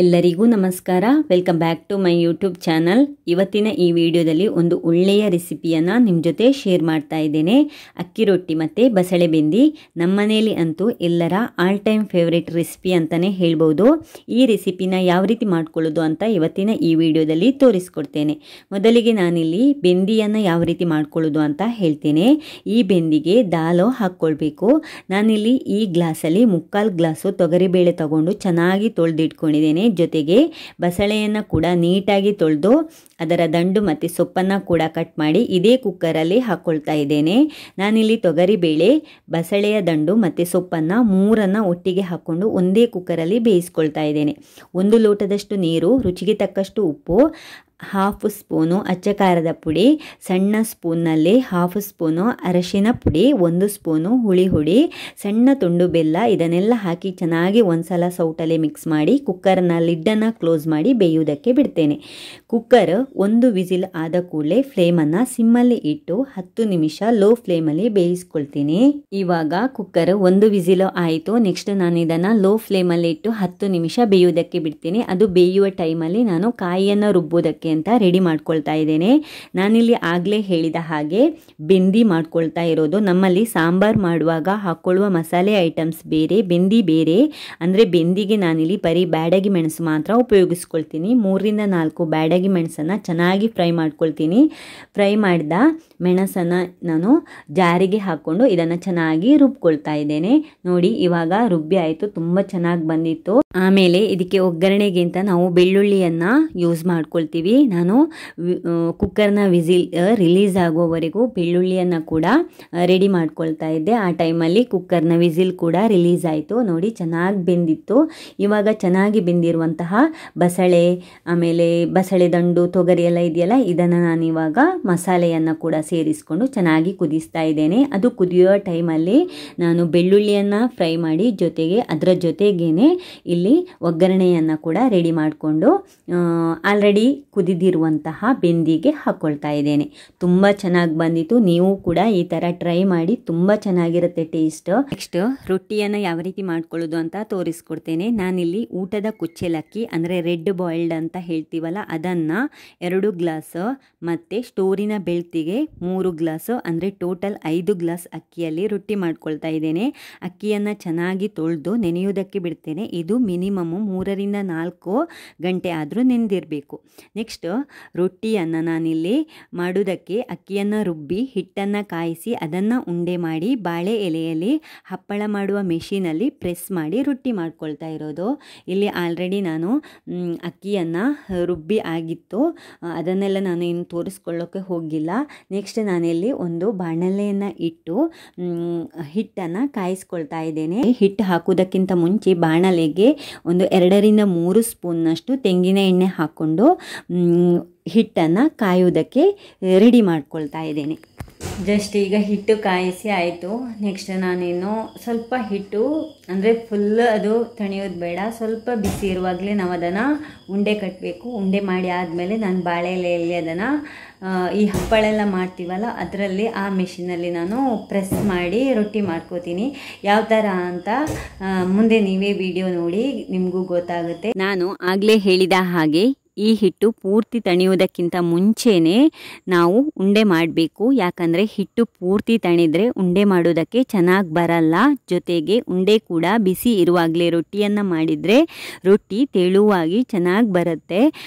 ಎಲ್ಲರಿಗೂ ನಮಸ್ಕಾರ. Welcome back to my YouTube channel. ಇವತ್ತಿನ ಈ ವಿಡಿಯೋದಲ್ಲಿ ಒಂದು ಒಳ್ಳೆಯ ರೆಸಿಪಿಯನ್ನು ನಿಮ್ಮ ಜೊತೆ ಶೇರ್ ಮಾಡ್ತಾ ಇದ್ದೇನೆ. ಅಕ್ಕಿ ರೊಟ್ಟಿ ಮತ್ತು ಬಸಳೆ ಬೆಂದಿ ನಮ್ಮನೇಲಿ ಅಂತೂ ಎಲ್ಲರ ಆಲ್ ಟೈಮ್ ಫೇವ್ರೇಟ್ ರೆಸಿಪಿ ಅಂತಲೇ ಹೇಳ್ಬೋದು. ಈ ರೆಸಿಪಿನ ಯಾವ ರೀತಿ ಮಾಡ್ಕೊಳ್ಳೋದು ಅಂತ ಇವತ್ತಿನ ಈ ವಿಡಿಯೋದಲ್ಲಿ ತೋರಿಸ್ಕೊಡ್ತೇನೆ. ಮೊದಲಿಗೆ ನಾನಿಲ್ಲಿ ಬೆಂದಿಯನ್ನು ಯಾವ ರೀತಿ ಮಾಡ್ಕೊಳ್ಳೋದು ಅಂತ ಹೇಳ್ತೇನೆ. ಈ ಬೆಂದಿಗೆ ದಾಲು ಹಾಕ್ಕೊಳ್ಬೇಕು. ನಾನಿಲ್ಲಿ ಈ ಗ್ಲಾಸಲ್ಲಿ 3/4 ಗ್ಲಾಸು ತೊಗರಿಬೇಳೆ ತಗೊಂಡು ಚೆನ್ನಾಗಿ ತೊಳೆದಿಟ್ಕೊಂಡಿದ್ದೇನೆ. ಜೊತೆಗೆ ಬಸಳೆಯನ್ನು ಕೂಡ ನೀಟಾಗಿ ತೊಳೆದು ಅದರ ದಂಡು ಮತ್ತು ಸೊಪ್ಪನ್ನು ಕೂಡ ಕಟ್ ಮಾಡಿ ಇದೇ ಕುಕ್ಕರಲ್ಲಿ ಹಾಕ್ಕೊಳ್ತಾ ಇದ್ದೇನೆ. ನಾನಿಲ್ಲಿ ತೊಗರಿಬೇಳೆ, ಬಸಳೆಯ ದಂಡು ಮತ್ತು ಸೊಪ್ಪನ್ನು ಮೂರನ್ನು ಒಟ್ಟಿಗೆ ಹಾಕ್ಕೊಂಡು ಒಂದೇ ಕುಕ್ಕರಲ್ಲಿ ಬೇಯಿಸ್ಕೊಳ್ತಾ ಇದ್ದೇನೆ. 1 ಲೋಟದಷ್ಟು ನೀರು, ರುಚಿಗೆ ತಕ್ಕಷ್ಟು ಉಪ್ಪು, 1/2 ಸ್ಪೂನು ಅಚ್ಚ ಖಾರದ ಪುಡಿ, ಸಣ್ಣ ಸ್ಪೂನ್ನಲ್ಲಿ 1/2 ಸ್ಪೂನು ಅರಶಿನ ಪುಡಿ, 1 ಸ್ಪೂನು ಹುಳಿ ಹುಡಿ, ಸಣ್ಣ ತುಂಡು ಬೆಲ್ಲ, ಇದನ್ನೆಲ್ಲ ಹಾಕಿ ಚೆನ್ನಾಗಿ ಒಂದ್ಸಲ ಸೌಟಲ್ಲಿ ಮಿಕ್ಸ್ ಮಾಡಿ ಕುಕ್ಕರ್ನ ಲಿಡ್ಡನ್ನು ಕ್ಲೋಸ್ ಮಾಡಿ ಬೇಯುವುದಕ್ಕೆ ಬಿಡ್ತೇನೆ. ಕುಕ್ಕರ್ 1 ವಿಸಿಲ್ ಆದ ಕೂಡಲೇ ಫ್ಲೇಮನ್ನು ಸಿಮ್ಮಲ್ಲಿ ಇಟ್ಟು 10 ನಿಮಿಷ ಲೋ ಫ್ಲೇಮಲ್ಲಿ ಬೇಯಿಸ್ಕೊಳ್ತೀನಿ. ಇವಾಗ ಕುಕ್ಕರ್ 1 ವಿಸಿಲ್ ಆಯಿತು. ನೆಕ್ಸ್ಟ್ ನಾನು ಇದನ್ನು ಲೋ ಫ್ಲೇಮಲ್ಲಿ ಇಟ್ಟು 10 ನಿಮಿಷ ಬೇಯುವುದಕ್ಕೆ ಬಿಡ್ತೀನಿ. ಅದು ಬೇಯುವ ಟೈಮಲ್ಲಿ ನಾನು ಕಾಯಿಯನ್ನು ರುಬ್ಬೋದಕ್ಕೆ ಅಂತ ರೆಡಿ ಮಾಡ್ಕೊಳ್ತಾ ಇದ್ದೇನೆ. ನಾನಿಲ್ಲಿ ಆಗಲೇ ಹೇಳಿದ ಹಾಗೆ ಬೆಂದಿ ಮಾಡ್ಕೊಳ್ತಾ ಇರೋದು. ನಮ್ಮಲ್ಲಿ ಸಾಂಬಾರ್ ಮಾಡುವಾಗ ಹಾಕ್ಕೊಳ್ಳುವ ಮಸಾಲೆ ಐಟಮ್ಸ್ ಬೇರೆ, ಬೆಂದಿ ಬೇರೆ. ಅಂದರೆ ಬೆಂದಿಗೆ ನಾನಿಲ್ಲಿ ಬರೀ ಬ್ಯಾಡಗಿ ಮೆಣಸು ಮಾತ್ರ ಉಪಯೋಗಿಸ್ಕೊಳ್ತೀನಿ. 3ರಿಂದ 4 ಬ್ಯಾಡಗಿ ಮೆಣಸನ್ನು ಚೆನ್ನಾಗಿ ಫ್ರೈ ಮಾಡ್ಕೊಳ್ತೀನಿ. ಫ್ರೈ ಮಾಡಿದ ಮೆಣಸನ್ನು ನಾನು ಜಾರಿಗೆ ಹಾಕ್ಕೊಂಡು ಇದನ್ನು ಚೆನ್ನಾಗಿ ರುಬ್ಕೊಳ್ತಾ ಇದ್ದೇನೆ. ನೋಡಿ, ಇವಾಗ ರುಬ್ಬಿ ಆಯಿತು, ತುಂಬ ಚೆನ್ನಾಗಿ ಬಂದಿತ್ತು. ಆಮೇಲೆ ಇದಕ್ಕೆ ಒಗ್ಗರಣೆಗೆ ಅಂತ ನಾವು ಬೆಳ್ಳುಳ್ಳಿಯನ್ನು ಯೂಸ್ ಮಾಡ್ಕೊಳ್ತೀವಿ. ನಾನು ಕುಕ್ಕರ್ನ ವಿಸಿಲ್ ರಿಲೀಸ್ ಆಗುವವರೆಗೂ ಬೆಳ್ಳುಳ್ಳಿಯನ್ನು ಕೂಡ ರೆಡಿ ಮಾಡ್ಕೊಳ್ತಾ ಇದ್ದೆ. ಆ ಟೈಮಲ್ಲಿ ಕುಕ್ಕರ್ನ ವಿಸಿಲ್ ಕೂಡ ರಿಲೀಸ್ ಆಯಿತು. ನೋಡಿ, ಚೆನ್ನಾಗಿ ಬೆಂದಿತ್ತು. ಇವಾಗ ಚೆನ್ನಾಗಿ ಬೆಂದಿರುವಂತಹ ಬಸಳೆ, ಆಮೇಲೆ ಬಸಳೆ ದಂಡು, ತೊಗರಿ ಎಲ್ಲ ಇದೆಯಲ್ಲ, ಇದನ್ನು ನಾನಿವಾಗ ಮಸಾಲೆಯನ್ನು ಕೂಡ ಸೇರಿಸ್ಕೊಂಡು ಚೆನ್ನಾಗಿ ಕುದಿಸ್ತಾ ಇದ್ದೇನೆ. ಅದು ಕುದಿಯೋ ಟೈಮಲ್ಲಿ ನಾನು ಬೆಳ್ಳುಳ್ಳಿಯನ್ನು ಫ್ರೈ ಮಾಡಿ ಜೊತೆಗೆ ಅದರ ಜೊತೆಗೇನೆ ಇಲ್ಲಿ ಒಗ್ಗರಣೆಯನ್ನು ಕೂಡ ರೆಡಿ ಮಾಡಿಕೊಂಡು ಆಲ್ರೆಡಿ ಕುದಿದಿರುವಂತಹ ಬೆಂದಿಗೆ ಹಾಕ್ಕೊಳ್ತಾ ಇದ್ದೇನೆ. ತುಂಬ ಚೆನ್ನಾಗಿ ಬಂದಿತ್ತು. ನೀವು ಕೂಡ ಈ ಥರ ಟ್ರೈ ಮಾಡಿ, ತುಂಬ ಚೆನ್ನಾಗಿರುತ್ತೆ ಟೇಸ್ಟ್. ನೆಕ್ಸ್ಟ್ ರೊಟ್ಟಿಯನ್ನು ಯಾವ ರೀತಿ ಮಾಡ್ಕೊಳ್ಳೋದು ಅಂತ ತೋರಿಸ್ಕೊಡ್ತೇನೆ. ನಾನಿಲ್ಲಿ ಊಟದ ಕುಚ್ಚಲಕ್ಕಿ ಅಂದರೆ ರೆಡ್ ಬಾಯ್ಲ್ಡ್ ಅಂತ ಹೇಳ್ತೀವಲ್ಲ, ಅದನ್ನು 2 ಗ್ಲಾಸ್ ಮತ್ತು ಸ್ಟೋರಿನ ಬೆಳ್ತಿಗೆ 3 ಗ್ಲಾಸ್ ಅಂದರೆ ಟೋಟಲ್ 5 ಗ್ಲಾಸ್ ಅಕ್ಕಿಯಲ್ಲಿ ರೊಟ್ಟಿ ಮಾಡ್ಕೊಳ್ತಾ ಇದ್ದೇನೆ. ಅಕ್ಕಿಯನ್ನು ಚೆನ್ನಾಗಿ ತೊಳೆದು ನೆನೆಯೋದಕ್ಕೆ ಬಿಡ್ತೇನೆ. ಇದು ಮಿನಿಮಮ್ 3ರಿಂದ 4 ಗಂಟೆ ಆದರೂ ನೆನೆದಿರಬೇಕು. ನೆಕ್ಸ್ಟ್ ರೊಟ್ಟಿಯನ್ನು ನಾನಿಲ್ಲಿ ಮಾಡೋದಕ್ಕೆ ಅಕ್ಕಿಯನ್ನು ರುಬ್ಬಿ ಹಿಟ್ಟನ್ನು ಕಾಯಿಸಿ ಅದನ್ನು ಉಂಡೆ ಮಾಡಿ ಬಾಳೆ ಎಲೆಯಲ್ಲಿ ಹಪ್ಪಳ ಮಾಡುವ ಮೆಷಿನಲ್ಲಿ ಪ್ರೆಸ್ ಮಾಡಿ ರೊಟ್ಟಿ ಮಾಡ್ಕೊಳ್ತಾ ಇರೋದು. ಇಲ್ಲಿ ಆಲ್ರೆಡಿ ನಾನು ಅಕ್ಕಿಯನ್ನು ರುಬ್ಬಿ ಆಗಿತ್ತು, ಅದನ್ನೆಲ್ಲ ನಾನು ಇನ್ನು ತೋರಿಸ್ಕೊಳ್ಳೋಕ್ಕೆ ಹೋಗಿಲ್ಲ. ನೆಕ್ಸ್ಟ್ ನಾನಿಲ್ಲಿ ಒಂದು ಬಾಣಲೆಯನ್ನು ಇಟ್ಟು ಹಿಟ್ಟನ್ನು ಕಾಯಿಸ್ಕೊಳ್ತಾ ಇದ್ದೇನೆ. ಹಿಟ್ಟು ಹಾಕೋದಕ್ಕಿಂತ ಮುಂಚೆ ಬಾಣಲೆಗೆ ಒಂದು 2ರಿಂದ 3 ಸ್ಪೂನ್ನಷ್ಟು ತೆಂಗಿನ ಎಣ್ಣೆ ಹಾಕ್ಕೊಂಡು ಹಿಟ್ಟನ್ನು ಕಾಯೋದಕ್ಕೆ ರೆಡಿ ಮಾಡ್ಕೊಳ್ತಾ ಇದ್ದೇನೆ. ಜಸ್ಟ್ ಈಗ ಹಿಟ್ಟು ಕಾಯಿಸಿ ಆಯಿತು. ನೆಕ್ಸ್ಟ್ ನಾನೇನು ಸ್ವಲ್ಪ ಹಿಟ್ಟು ಅಂದರೆ ಫುಲ್ ಅದು ತಣಿಯೋದು ಬೇಡ, ಸ್ವಲ್ಪ ಬಿಸಿ ಇರುವಾಗಲೇ ನಾವು ಅದನ್ನು ಉಂಡೆ ಕಟ್ಟಬೇಕು. ಉಂಡೆ ಮಾಡಿ ಆದಮೇಲೆ ನಾನು ಬಾಳೆ ಎಲೆಯಲ್ಲಿ ಅದನ್ನು ಈ ಹಪ್ಪಳೆಲ್ಲ ಮಾಡ್ತೀವಲ್ಲ ಅದರಲ್ಲಿ ಆ ಮೆಷಿನಲ್ಲಿ ನಾನು ಪ್ರೆಸ್ ಮಾಡಿ ರೊಟ್ಟಿ ಮಾಡ್ಕೋತೀನಿ. ಯಾವ ಥರ ಅಂತ ಮುಂದೆ ನೀವೇ ವಿಡಿಯೋ ನೋಡಿ ನಿಮಗೂ ಗೊತ್ತಾಗುತ್ತೆ. ನಾನು ಆಗಲೇ ಹೇಳಿದ ಹಾಗೆ ಈ ಹಿಟ್ಟು ಪೂರ್ತಿ ತಣಿಯೋದಕ್ಕಿಂತ ಮುಂಚೆನೇ ನಾವು ಉಂಡೆ ಮಾಡಬೇಕು. ಯಾಕಂದರೆ ಹಿಟ್ಟು ಪೂರ್ತಿ ತಣಿದ್ರೆ ಉಂಡೆ ಮಾಡೋದಕ್ಕೆ ಚೆನ್ನಾಗಿ ಬರಲ್ಲ. ಜೊತೆಗೆ ಉಂಡೆ ಕೂಡ ಬಿಸಿ ಇರುವಾಗಲೇ ರೊಟ್ಟಿಯನ್ನು ಮಾಡಿದರೆ ರೊಟ್ಟಿ ತೆಳುವಾಗಿ ಚೆನ್ನಾಗಿ ಬರುತ್ತೆ.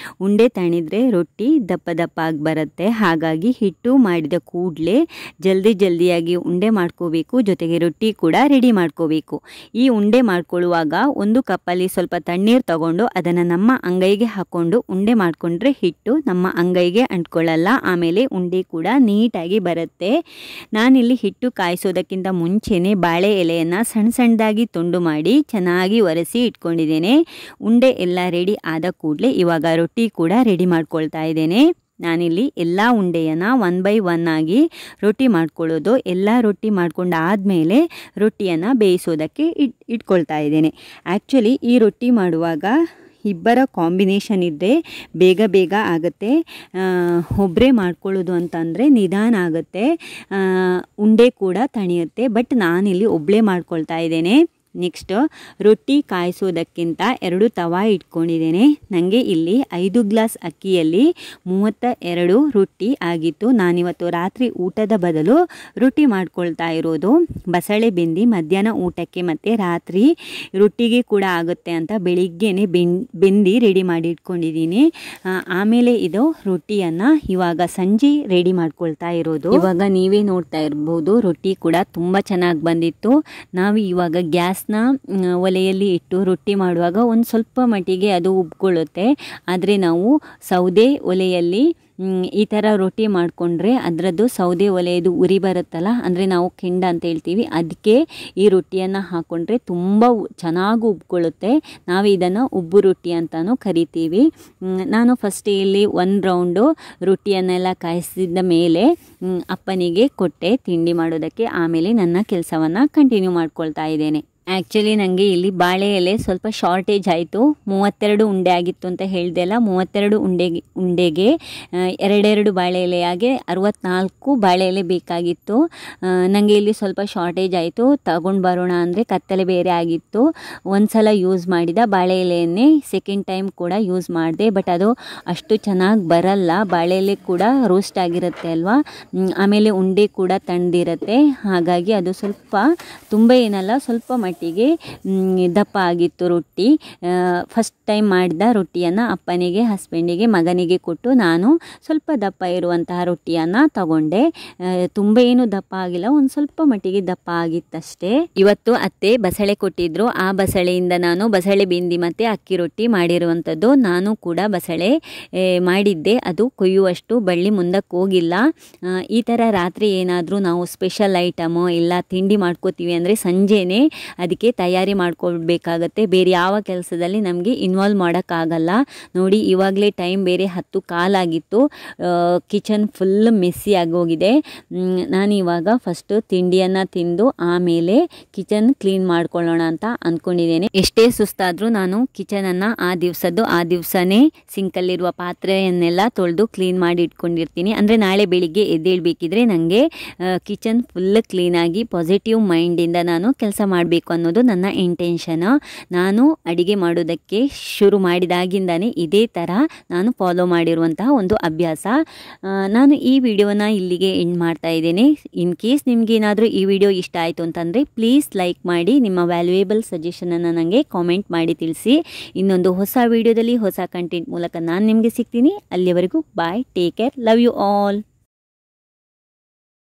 ಉಂಡೆ ತಣಿದ್ರೆ ರೊಟ್ಟಿ ದಪ್ಪ ದಪ್ಪಾಗಿ ಬರುತ್ತೆ. ಹಾಗಾಗಿ ಹಿಟ್ಟು ಮಾಡಿದ ಕೂಡಲೇ ಜಲ್ದಿಯಾಗಿ ಉಂಡೆ ಮಾಡ್ಕೋಬೇಕು. ಜೊತೆಗೆ ರೊಟ್ಟಿ ಕೂಡ ರೆಡಿ ಮಾಡ್ಕೋಬೇಕು. ಈ ಉಂಡೆ ಮಾಡ್ಕೊಳ್ಳುವಾಗ 1 ಕಪ್ಪಲ್ಲಿ ಸ್ವಲ್ಪ ತಣ್ಣೀರು ತಗೊಂಡು ಅದನ್ನು ನಮ್ಮ ಅಂಗೈಗೆ ಹಾಕ್ಕೊಂಡು ಉಂಡೆ ಮಾಡಿಕೊಂಡ್ರೆ ಹಿಟ್ಟು ನಮ್ಮ ಅಂಗೈಗೆ ಅಂಟ್ಕೊಳ್ಳಲ್ಲ. ಆಮೇಲೆ ಉಂಡೆ ಕೂಡ ನೀಟಾಗಿ ಬರುತ್ತೆ. ನಾನಿಲ್ಲಿ ಹಿಟ್ಟು ಕಾಯಿಸೋದಕ್ಕಿಂತ ಮುಂಚೆನೇ ಬಾಳೆ ಎಲೆಯನ್ನು ಸಣ್ಣದಾಗಿ ತುಂಡು ಮಾಡಿ ಚೆನ್ನಾಗಿ ಒರೆಸಿ ಇಟ್ಕೊಂಡಿದ್ದೇನೆ. ಉಂಡೆ ಎಲ್ಲ ರೆಡಿ ಆದ ಕೂಡಲೇ ಇವಾಗ ರೊಟ್ಟಿ ಕೂಡ ರೆಡಿ ಮಾಡ್ಕೊಳ್ತಾ ಇದ್ದೇನೆ. ನಾನಿಲ್ಲಿ ಎಲ್ಲ ಉಂಡೆಯನ್ನು 1 ಬೈ 1 ಆಗಿ ರೊಟ್ಟಿ ಮಾಡ್ಕೊಳ್ಳೋದು. ಎಲ್ಲ ರೊಟ್ಟಿ ಮಾಡ್ಕೊಂಡಾದಮೇಲೆ ರೊಟ್ಟಿಯನ್ನು ಬೇಯಿಸೋದಕ್ಕೆ ಇಟ್ಕೊಳ್ತಾ ಇದ್ದೇನೆ. ಆ್ಯಕ್ಚುಲಿ ಈ ರೊಟ್ಟಿ ಮಾಡುವಾಗ ಇಬ್ಬರ ಕಾಂಬಿನೇಷನ್ ಇದ್ದರೆ ಬೇಗ ಆಗುತ್ತೆ. ಒಬ್ಬರೇ ಮಾಡ್ಕೊಳ್ಳೋದು ಅಂತಂದರೆ ನಿಧಾನ ಆಗುತ್ತೆ, ಉಂಡೆ ಕೂಡ ತಣಿಯುತ್ತೆ. ಬಟ್ ನಾನಿಲ್ಲಿ ಒಬ್ಬಳೇ ಮಾಡ್ಕೊಳ್ತಾ ಇದ್ದೇನೆ. ನೆಕ್ಸ್ಟ್ ರೊಟ್ಟಿ ಕಾಯಿಸೋದಕ್ಕಿಂತ 2 ತವಾ ಇಟ್ಕೊಂಡಿದ್ದೇನೆ. ನನಗೆ ಇಲ್ಲಿ 5 ಗ್ಲಾಸ್ ಅಕ್ಕಿಯಲ್ಲಿ 32 ರೊಟ್ಟಿ ಆಗಿತ್ತು. ನಾನಿವತ್ತು ರಾತ್ರಿ ಊಟದ ಬದಲು ರೊಟ್ಟಿ ಮಾಡ್ಕೊಳ್ತಾ ಇರೋದು. ಬಸಳೆ ಬೆಂದಿ ಮಧ್ಯಾಹ್ನ ಊಟಕ್ಕೆ ಮತ್ತು ರಾತ್ರಿ ರೊಟ್ಟಿಗೆ ಕೂಡ ಆಗುತ್ತೆ ಅಂತ ಬೆಳಿಗ್ಗೆನೆ ಬೆಂದಿ ರೆಡಿ ಮಾಡಿ ಇಟ್ಕೊಂಡಿದ್ದೀನಿ. ಆಮೇಲೆ ಇದು ರೊಟ್ಟಿಯನ್ನು ಇವಾಗ ಸಂಜೆ ರೆಡಿ ಮಾಡ್ಕೊಳ್ತಾ ಇರೋದು. ಇವಾಗ ನೀವೇ ನೋಡ್ತಾ ಇರ್ಬೋದು, ರೊಟ್ಟಿ ಕೂಡ ತುಂಬ ಚೆನ್ನಾಗಿ ಬಂದಿತ್ತು. ನಾವು ಇವಾಗ ಗ್ಯಾಸ್ನ ಒಲೆಯಲ್ಲಿ ಇಟ್ಟು ರೊಟ್ಟಿ ಮಾಡುವಾಗ ಒಂದು ಸ್ವಲ್ಪ ಮಟ್ಟಿಗೆ ಅದು ಉಬ್ಕೊಳ್ಳುತ್ತೆ. ಆದರೆ ನಾವು ಸೌದೆ ಒಲೆಯಲ್ಲಿ ಈ ಥರ ರೊಟ್ಟಿ ಮಾಡಿಕೊಂಡ್ರೆ ಅದರದ್ದು ಸೌದೆ ಒಲೆಯದು ಉರಿ ಬರುತ್ತಲ್ಲ, ಅಂದರೆ ನಾವು ಕೆಂಡ ಅಂತ ಹೇಳ್ತೀವಿ, ಅದಕ್ಕೆ ಈ ರೊಟ್ಟಿಯನ್ನು ಹಾಕ್ಕೊಂಡ್ರೆ ತುಂಬ ಚೆನ್ನಾಗಿ ಉಬ್ಕೊಳ್ಳುತ್ತೆ. ನಾವು ಇದನ್ನು ಉಬ್ಬು ರೊಟ್ಟಿ ಅಂತಲೂ ಕರಿತೀವಿ. ನಾನು ಫಸ್ಟ್ ಇಲ್ಲಿ 1 ರೌಂಡು ರೊಟ್ಟಿಯನ್ನೆಲ್ಲ ಕಾಯಿಸಿದ ಮೇಲೆ ಅಪ್ಪನಿಗೆ ಕೊಟ್ಟೆ ತಿಂಡಿ ಮಾಡೋದಕ್ಕೆ. ಆಮೇಲೆ ನನ್ನ ಕೆಲಸವನ್ನು ಕಂಟಿನ್ಯೂ ಮಾಡ್ಕೊಳ್ತಾ ಇದ್ದೇನೆ. ಆ್ಯಕ್ಚುಲಿ ನನಗೆ ಇಲ್ಲಿ ಬಾಳೆ ಎಲೆ ಸ್ವಲ್ಪ ಶಾರ್ಟೇಜ್ ಆಯಿತು. 32 ಉಂಡೆ ಆಗಿತ್ತು ಅಂತ ಹೇಳಿದೆ ಅಲ್ಲ, 32 ಉಂಡೆಗೆ 2 ಬಾಳೆ ಎಲೆಯಾಗೆ 64 ಬಾಳೆ ಎಲೆ ಬೇಕಾಗಿತ್ತು. ನನಗೆ ಇಲ್ಲಿ ಸ್ವಲ್ಪ ಶಾರ್ಟೇಜ್ ಆಯಿತು. ತಗೊಂಡು ಬರೋಣ ಅಂದರೆ ಕತ್ತಲೆ ಬೇರೆ ಆಗಿತ್ತು. ಒಂದು ಸಲ ಯೂಸ್ ಮಾಡಿದ ಬಾಳೆ ಎಲೆಯನ್ನೇ ಸೆಕೆಂಡ್ ಟೈಮ್ ಕೂಡ ಯೂಸ್ ಮಾಡಿದೆ. ಬಟ್ ಅದು ಅಷ್ಟು ಚೆನ್ನಾಗಿ ಬರಲ್ಲ. ಬಾಳೆ ಎಲೆ ಕೂಡ ರೋಸ್ಟ್ ಆಗಿರುತ್ತೆ ಅಲ್ವಾ, ಆಮೇಲೆ ಉಂಡೆ ಕೂಡ ತಣ್ಣದಿರುತ್ತೆ. ಹಾಗಾಗಿ ಅದು ಸ್ವಲ್ಪ ತುಂಬ ಏನಲ್ಲ, ಸ್ವಲ್ಪ ಮಟ್ಟಿಗೆ ದಪ್ಪ ಆಗಿತ್ತು ರೊಟ್ಟಿ. ಫಸ್ಟ್ ಟೈಮ್ ಮಾಡಿದ ರೊಟ್ಟಿಯನ್ನು ಅಪ್ಪನಿಗೆ, ಹಸ್ಬೆಂಡಿಗೆ, ಮಗನಿಗೆ ಕೊಟ್ಟು ನಾನು ಸ್ವಲ್ಪ ದಪ್ಪ ಇರುವಂತಹ ರೊಟ್ಟಿಯನ್ನು ತಗೊಂಡೆ. ತುಂಬ ಏನು ದಪ್ಪ ಆಗಿಲ್ಲ, ಒಂದು ಸ್ವಲ್ಪ ಮಟ್ಟಿಗೆ ದಪ್ಪ ಆಗಿತ್ತಷ್ಟೇ. ಇವತ್ತು ಅತ್ತೆ ಬಸಳೆ ಕೊಟ್ಟಿದ್ರು. ಆ ಬಸಳೆಯಿಂದ ನಾನು ಬಸಳೆ ಬೆಂದಿ ಮತ್ತು ಅಕ್ಕಿ ರೊಟ್ಟಿ ಮಾಡಿರುವಂಥದ್ದು. ನಾನು ಕೂಡ ಬಸಳೆ ಮಾಡಿದ್ದೆ. ಅದು ಕೊಯ್ಯುವಷ್ಟು ಬಳ್ಳಿ ಮುಂದಕ್ಕೆ ಹೋಗಿಲ್ಲ. ಈ ಥರ ರಾತ್ರಿ ಏನಾದರೂ ನಾವು ಸ್ಪೆಷಲ್ ಐಟಮು ಇಲ್ಲ ತಿಂಡಿ ಮಾಡ್ಕೋತೀವಿ ಅಂದರೆ ಸಂಜೆನೇ ಅದಕ್ಕೆ ತಯಾರಿ ಮಾಡ್ಕೊಳ್ಬೇಕಾಗತ್ತೆ. ಬೇರೆ ಯಾವ ಕೆಲಸದಲ್ಲಿ ನಮಗೆ ಇನ್ವಾಲ್ವ್ ಮಾಡೋಕ್ಕಾಗಲ್ಲ. ನೋಡಿ, ಇವಾಗಲೇ ಟೈಮ್ ಬೇರೆ 10 ಕಾಲಾಗಿತ್ತು. ಕಿಚನ್ ಫುಲ್ ಮೆಸ್ಸಿ ಆಗೋಗಿದೆ. ನಾನು ಇವಾಗ ಫಸ್ಟು ತಿಂಡಿಯನ್ನು ತಿಂದು ಆಮೇಲೆ ಕಿಚನ್ ಕ್ಲೀನ್ ಮಾಡ್ಕೊಳ್ಳೋಣ ಅಂತ ಅಂದ್ಕೊಂಡಿದ್ದೇನೆ. ಎಷ್ಟೇ ಸುಸ್ತಾದರೂ ನಾನು ಕಿಚನನ್ನು ಆ ದಿವಸನೇ ಸಿಂಕಲ್ಲಿರುವ ಪಾತ್ರೆಯನ್ನೆಲ್ಲ ತೊಳೆದು ಕ್ಲೀನ್ ಮಾಡಿ ಇಟ್ಕೊಂಡಿರ್ತೀನಿ. ಅಂದರೆ ನಾಳೆ ಬೆಳಿಗ್ಗೆ ಎದ್ದೇಳಬೇಕಿದ್ರೆ ನನಗೆ ಕಿಚನ್ ಫುಲ್ ಕ್ಲೀನಾಗಿ ಪಾಸಿಟಿವ್ ಮೈಂಡಿಂದ ನಾನು ಕೆಲಸ ಮಾಡಬೇಕು ಅನ್ನೋದು ನನ್ನ ಇಂಟೆನ್ಷನ್. ನಾನು ಅಡಿಗೆ ಮಾಡೋದಕ್ಕೆ ಶುರು ಮಾಡಿದಾಗಿಂದಾನೇ ಇದೇ ಥರ ನಾನು ಫಾಲೋ ಮಾಡಿರುವಂತಹ ಒಂದು ಅಭ್ಯಾಸ. ನಾನು ಈ ವಿಡಿಯೋನ ಇಲ್ಲಿಗೆ ಎಂಡ್ ಮಾಡ್ತಾ ಇದ್ದೇನೆ. ಇನ್ ಕೇಸ್ ನಿಮಗೇನಾದರೂ ಈ ವಿಡಿಯೋ ಇಷ್ಟ ಆಯಿತು ಅಂತಂದರೆ ಪ್ಲೀಸ್ ಲೈಕ್ ಮಾಡಿ, ನಿಮ್ಮ ವ್ಯಾಲ್ಯೂಯೇಬಲ್ ಸಜೆಷನನ್ನು ನನಗೆ ಕಾಮೆಂಟ್ ಮಾಡಿ ತಿಳಿಸಿ. ಇನ್ನೊಂದು ಹೊಸ ವಿಡಿಯೋದಲ್ಲಿ ಹೊಸ ಕಂಟೆಂಟ್ ಮೂಲಕ ನಾನು ನಿಮಗೆ ಸಿಗ್ತೀನಿ. ಅಲ್ಲಿವರೆಗೂ bye, take care, love you all.